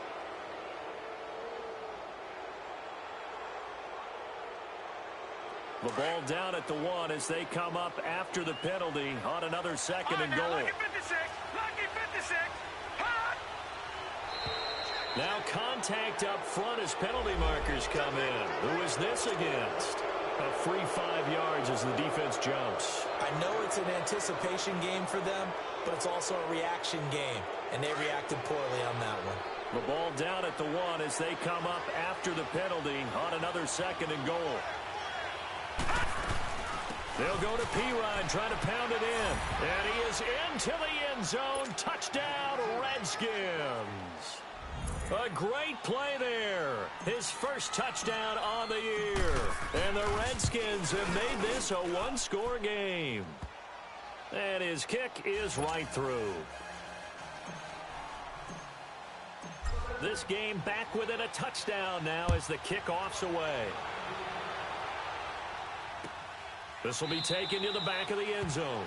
The ball down at the 1 as they come up after the penalty on another second and goal. Lucky 56. Lucky 56. Hot. Now contact up front as penalty markers come in. Who is this against? A free 5 yards as the defense jumps. I know it's an anticipation game for them, but it's also a reaction game, and they reacted poorly on that one. The ball down at the 1 as they come up after the penalty on another second and goal. They'll go to Pirine, trying to pound it in. And he is into the end zone. Touchdown, Redskins. A great play there. His first touchdown on the year. And the Redskins have made this a one-score game. And his kick is right through. This game back within a touchdown now as the kickoff's away. This will be taken to the back of the end zone.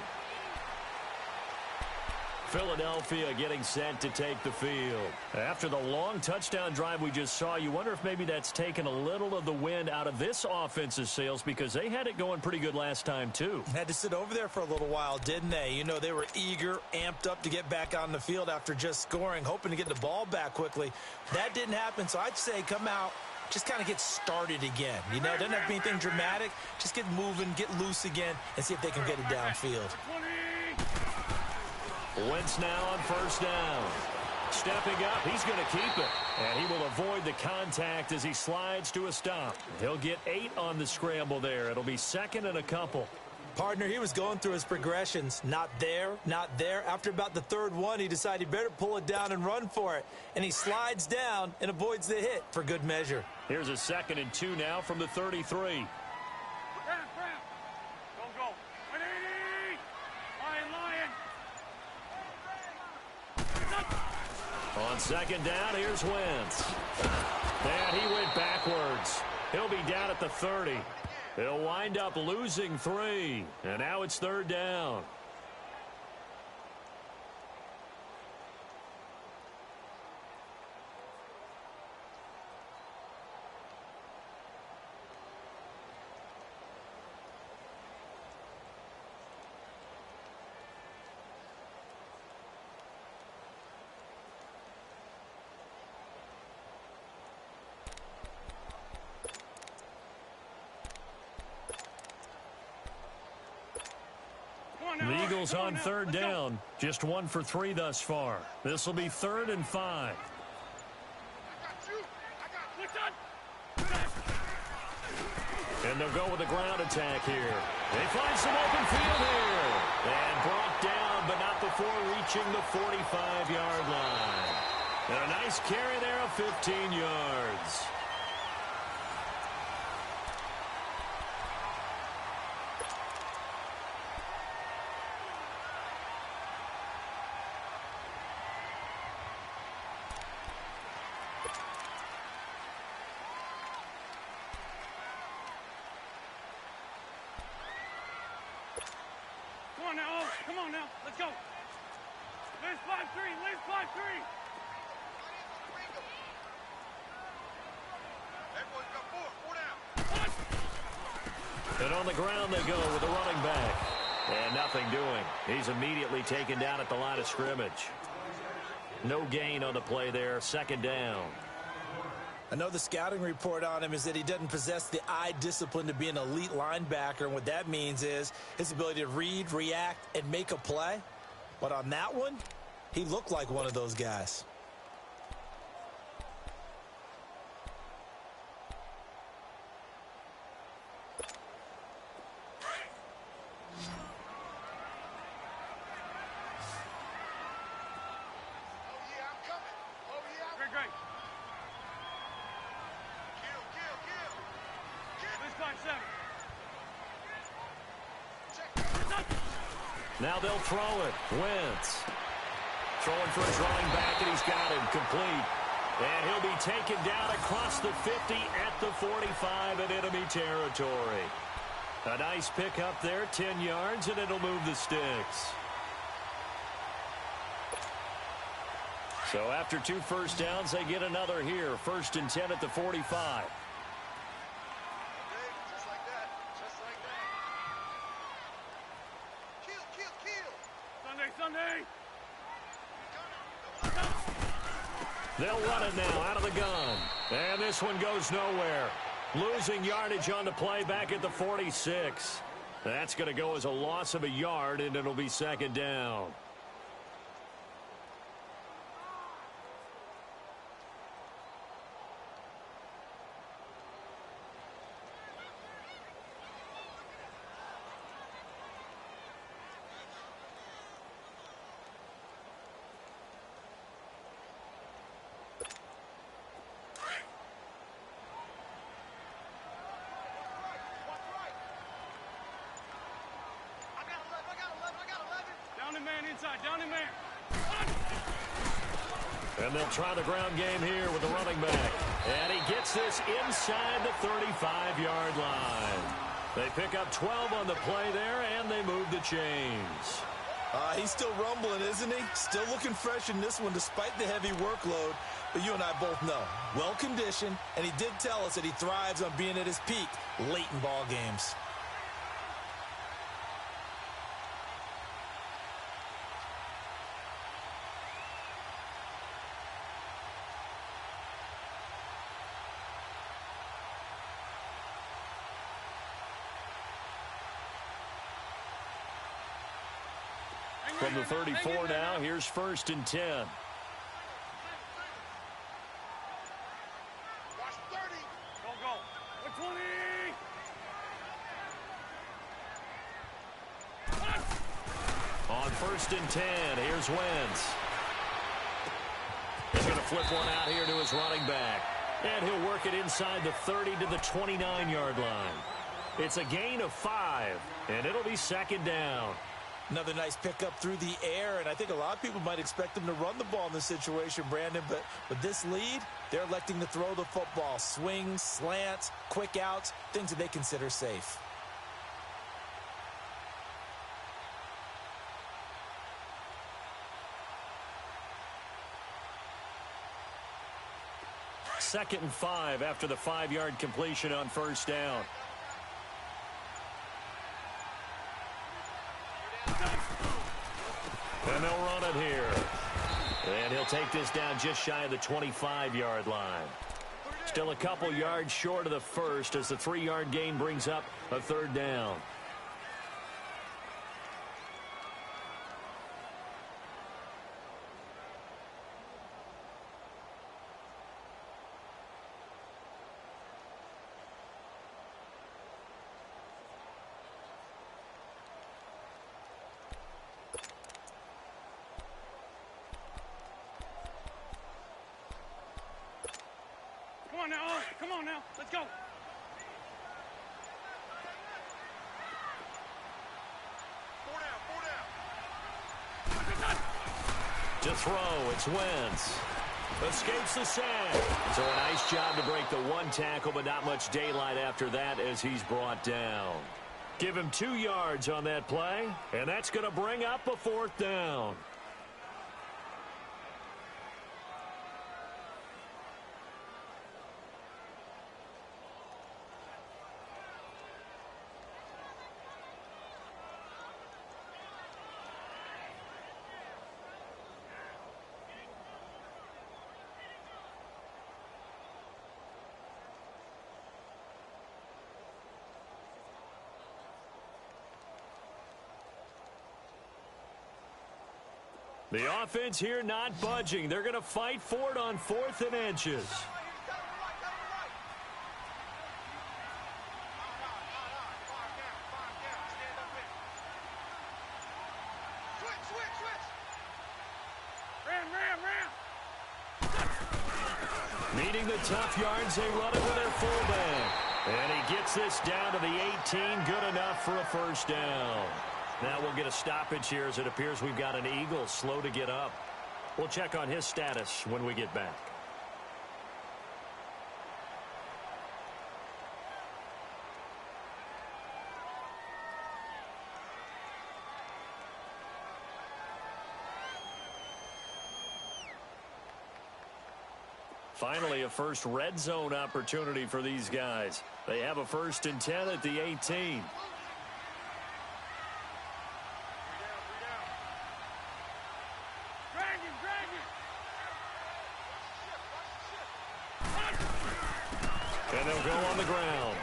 Philadelphia getting set to take the field. After the long touchdown drive we just saw, you wonder if maybe that's taken a little of the wind out of this offense's sails because they had it going pretty good last time too. Had to sit over there for a little while, didn't they? You know, they were eager, amped up to get back on the field after just scoring, hoping to get the ball back quickly. That didn't happen, so I'd say come out, just kind of get started again. You know, doesn't have to be anything dramatic. Just get moving, get loose again, and see if they can get it downfield. Wentz now on first down. Stepping up, he's going to keep it. And he will avoid the contact as he slides to a stop. He'll get 8 on the scramble there. It'll be second and a couple. Partner, he was going through his progressions. Not there, not there. After about the third one, he decided he better pull it down and run for it. And he slides down and avoids the hit for good measure. Here's a second and 2 now from the 33. Go. 180. Lion. On second down, here's Wentz. And he went backwards. He'll be down at the 30. He'll wind up losing 3. And now it's third down. The Eagles on third down. Just 1 for 3 thus far. This will be 3rd and 5. And they'll go with a ground attack here. They find some open field here. And brought down, but not before reaching the 45-yard line. And a nice carry there of 15 yards. Come on now. Let's go. Let's 5-3. Let's 5-3. That boy's got 4 down. And on the ground they go with the running back. And nothing doing. He's immediately taken down at the line of scrimmage. No gain on the play there. Second down. I know the scouting report on him is that he doesn't possess the eye discipline to be an elite linebacker. And what that means is his ability to read, react, and make a play. But on that one, he looked like one of those guys. Now they'll throw it. Wentz throwing for his running back, and he's got him complete. And he'll be taken down across the 50 at the 45 in enemy territory. A nice pick up there, 10 yards, and it'll move the sticks. So after 2 first downs, they get another here. 1st and 10 at the 45. They'll run it now out of the gun. And this one goes nowhere. Losing yardage on the play back at the 46. That's going to go as a loss of a yard, and it'll be second down. And they'll try the ground game here with the running back. And he gets this inside the 35-yard line. They pick up 12 on the play there, and they move the chains. He's still rumbling, isn't he? Still looking fresh in this one despite the heavy workload. But you and I both know, well-conditioned, and he did tell us that he thrives on being at his peak late in ball games. From the 34 now, here's 1st and 10. Watch 30. Go. 20. On 1st and 10, here's Wentz. He's going to flip one out here to his running back. And he'll work it inside the 30 to the 29-yard line. It's a gain of 5, and it'll be second down. Another nice pickup through the air, and I think a lot of people might expect them to run the ball in this situation, Brandon, but with this lead, they're electing to throw the football. Swings, slants, quick outs, things that they consider safe. Second and 5 after the 5-yard completion on 1st down. And they'll run it here. And he'll take this down just shy of the 25-yard line. Still a couple yards short of the first as the 3-yard gain brings up a 3rd down. Come on now, let's go. Four down. To throw, it's Wentz. Escapes the sack. So a nice job to break the 1 tackle, but not much daylight after that as he's brought down. Give him 2 yards on that play, and that's going to bring up a 4th down. The offense here not budging. They're going to fight for it on 4th and inches. Meeting the tough yards, they run it with their fullback. And he gets this down to the 18, good enough for a first down. Now we'll get a stoppage here as it appears we've got an Eagle slow to get up. We'll check on his status when we get back. Finally, a first red zone opportunity for these guys. They have a 1st and 10 at the 18. And they'll go on the ground.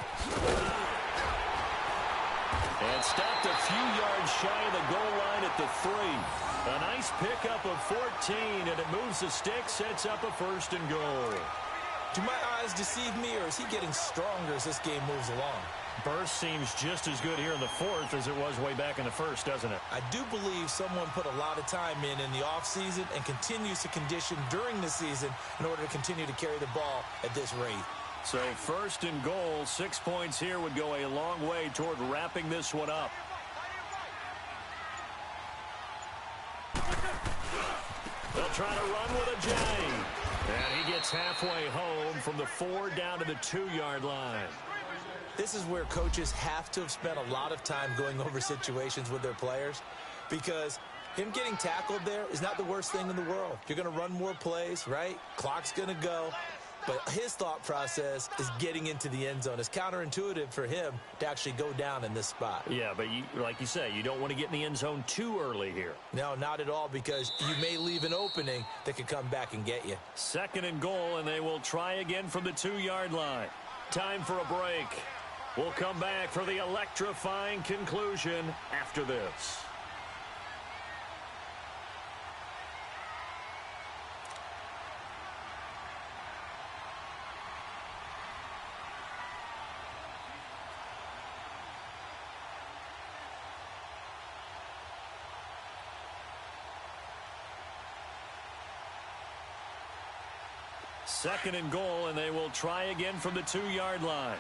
And stopped a few yards shy of the goal line at the 3. A nice pickup of 14, and it moves the stick, sets up a 1st and goal. Do my eyes deceive me, or is he getting stronger as this game moves along? Burst seems just as good here in the 4th as it was way back in the 1st, doesn't it? I do believe someone put a lot of time in the offseason and continues to condition during the season in order to continue to carry the ball at this rate. So 1st and goal, 6 points here would go a long way toward wrapping this one up. They'll try to run with a J. And he gets halfway home from the 4 down to the 2-yard line. This is where coaches have to have spent a lot of time going over situations with their players, because him getting tackled there is not the worst thing in the world. You're going to run more plays, right? Clock's going to go. But his thought process is getting into the end zone. It's counterintuitive for him to actually go down in this spot. Yeah, but like you say, you don't want to get in the end zone too early here. No, not at all, because you may leave an opening that could come back and get you. 2nd and goal, and they will try again from the 2-yard line. Time for a break. We'll come back for the electrifying conclusion after this. Second and goal, and they will try again from the 2-yard line.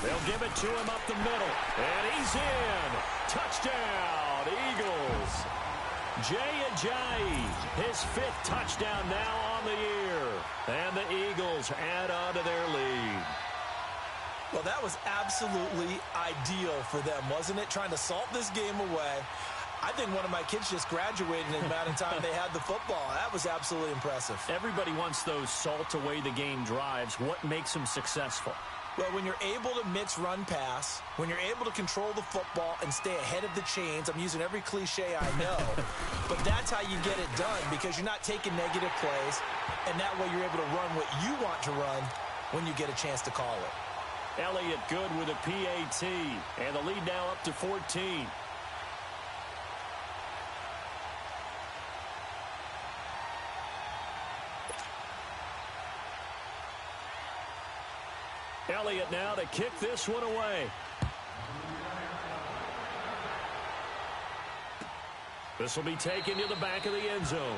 They'll give it to him up the middle, and he's in. Touchdown, Eagles. Jay Ajayi, his 5th touchdown now on the year, and the Eagles add on to their lead. Well, that was absolutely ideal for them, wasn't it? Trying to salt this game away. I think one of my kids just graduated in the amount of time they had the football. That was absolutely impressive. Everybody wants those salt away the game drives. What makes them successful? Well, when you're able to mix run pass, when you're able to control the football and stay ahead of the chains, I'm using every cliche I know, but that's how you get it done, because you're not taking negative plays, and that way you're able to run what you want to run when you get a chance to call it. Elliott good with a PAT, and the lead now up to 14. Elliott now to kick this one away. This will be taken to the back of the end zone.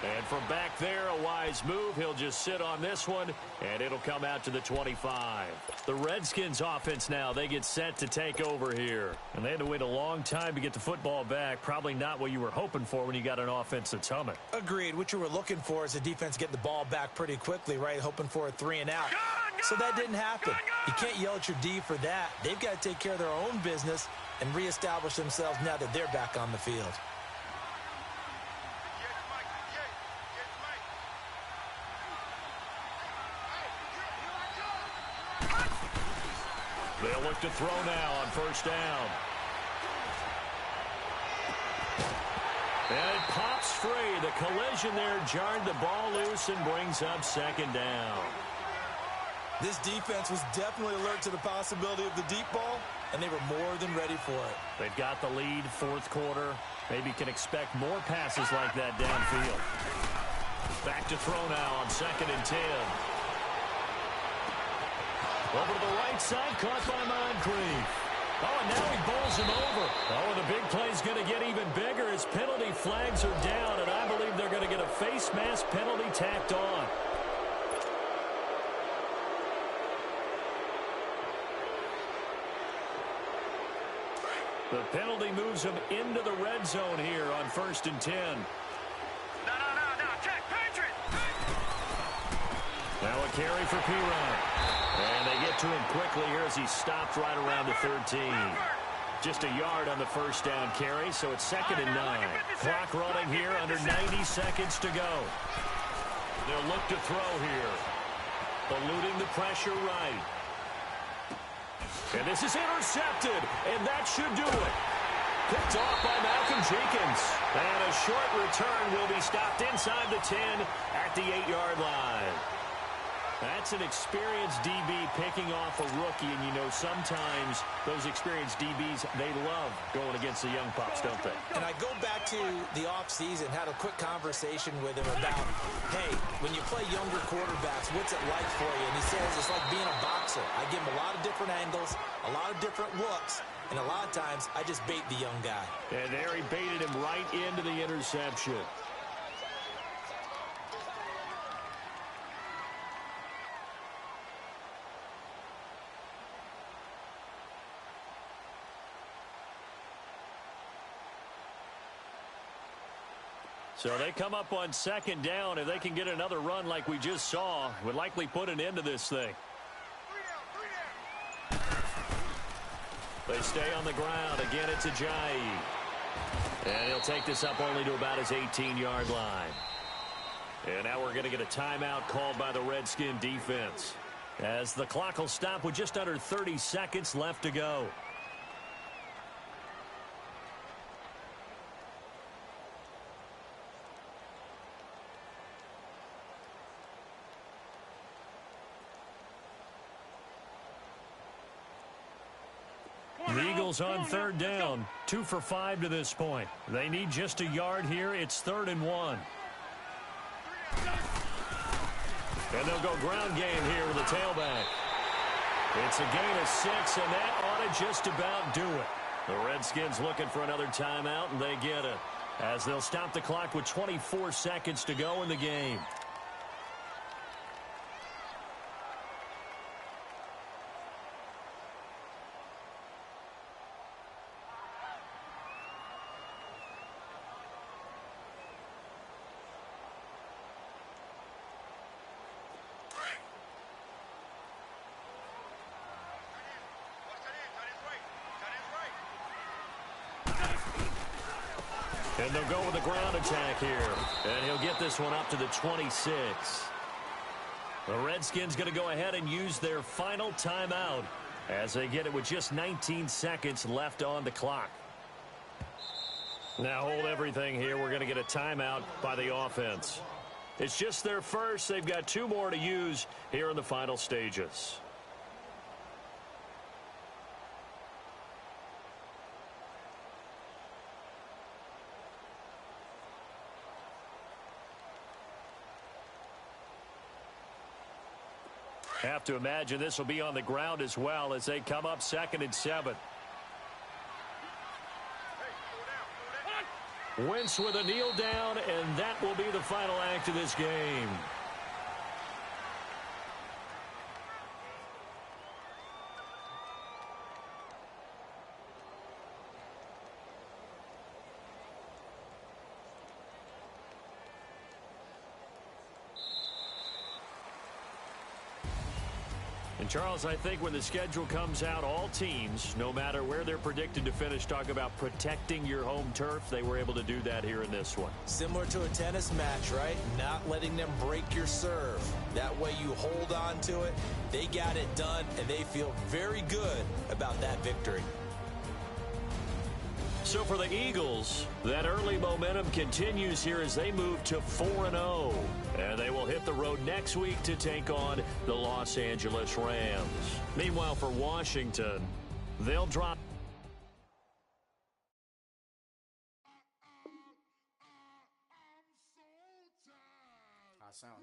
And from back there, a wise move. He'll just sit on this one, and it'll come out to the 25. The Redskins offense now, they get set to take over here. And they had to wait a long time to get the football back. Probably not what you were hoping for when you got an offense that's humming. Agreed. What you were looking for is the defense getting the ball back pretty quickly, right? Hoping for a 3 and out. So that didn't happen. You can't yell at your D for that. They've got to take care of their own business and reestablish themselves now that they're back on the field. They'll look to throw now on first down. And it pops free. The collision there jarred the ball loose and brings up second down. This defense was definitely alert to the possibility of the deep ball, and they were more than ready for it. They've got the lead, fourth quarter. Maybe can expect more passes like that downfield. Back to throw now on 2nd and 10. Over to the right side, caught by Moncrief. Oh, and now he bowls him over. Oh, and the big play's going to get even bigger as penalty flags are down, and I believe they're going to get a face mask penalty tacked on. The penalty moves him into the red zone here on 1st and 10. No, check, Patriot! Now a carry for Piron. And they get to him quickly here as he stopped right around the 13. Just a yard on the first down carry, so it's 2nd and 9. Clock running here, under 90 seconds to go. They'll look to throw here. Eluding the pressure right. And this is intercepted, and that should do it. Picked off by Malcolm Jenkins. And a short return will be stopped inside the 10 at the 8-yard line. That's an experienced DB picking off a rookie, and you know sometimes those experienced DBs, they love going against the young pups, don't they? And I go back to the offseason, had a quick conversation with him about, hey, when you play younger quarterbacks, what's it like for you? And he says it's like being a boxer. I give him a lot of different angles, a lot of different looks, and a lot of times I just bait the young guy. And there he baited him right into the interception. So they come up on 2nd down. If they can get another run like we just saw, would likely put an end to this thing. They stay on the ground. Again, it's Ajayi. And he'll take this up only to about his 18-yard line. And now we're going to get a timeout called by the Redskin defense, as the clock will stop with just under 30 seconds left to go. The Eagles on 3rd down, 2 for 5 to this point. They need just a yard here. It's 3rd and 1. And they'll go ground game here with the tailback. It's a gain of 6, and that ought to just about do it. The Redskins looking for another timeout, and they get it, as they'll stop the clock with 24 seconds to go in the game. And they'll go with a ground attack here. And he'll get this one up to the 26. The Redskins going to go ahead and use their final timeout as they get it with just 19 seconds left on the clock. Now hold everything here. We're going to get a timeout by the offense. It's just their first. They've got 2 more to use here in the final stages. Have to imagine this will be on the ground as well as they come up 2nd and 7. Wentz with a kneel down, and that will be the final act of this game. And Charles, I think when the schedule comes out, all teams, no matter where they're predicted to finish, talk about protecting your home turf. They were able to do that here in this one. Similar to a tennis match, right? Not letting them break your serve. That way you hold on to it. They got it done, and they feel very good about that victory. So So for the Eagles, that early momentum continues here as they move to 4-0. And they will hit the road next week to take on the Los Angeles Rams. Meanwhile, for Washington, they'll drop. I sound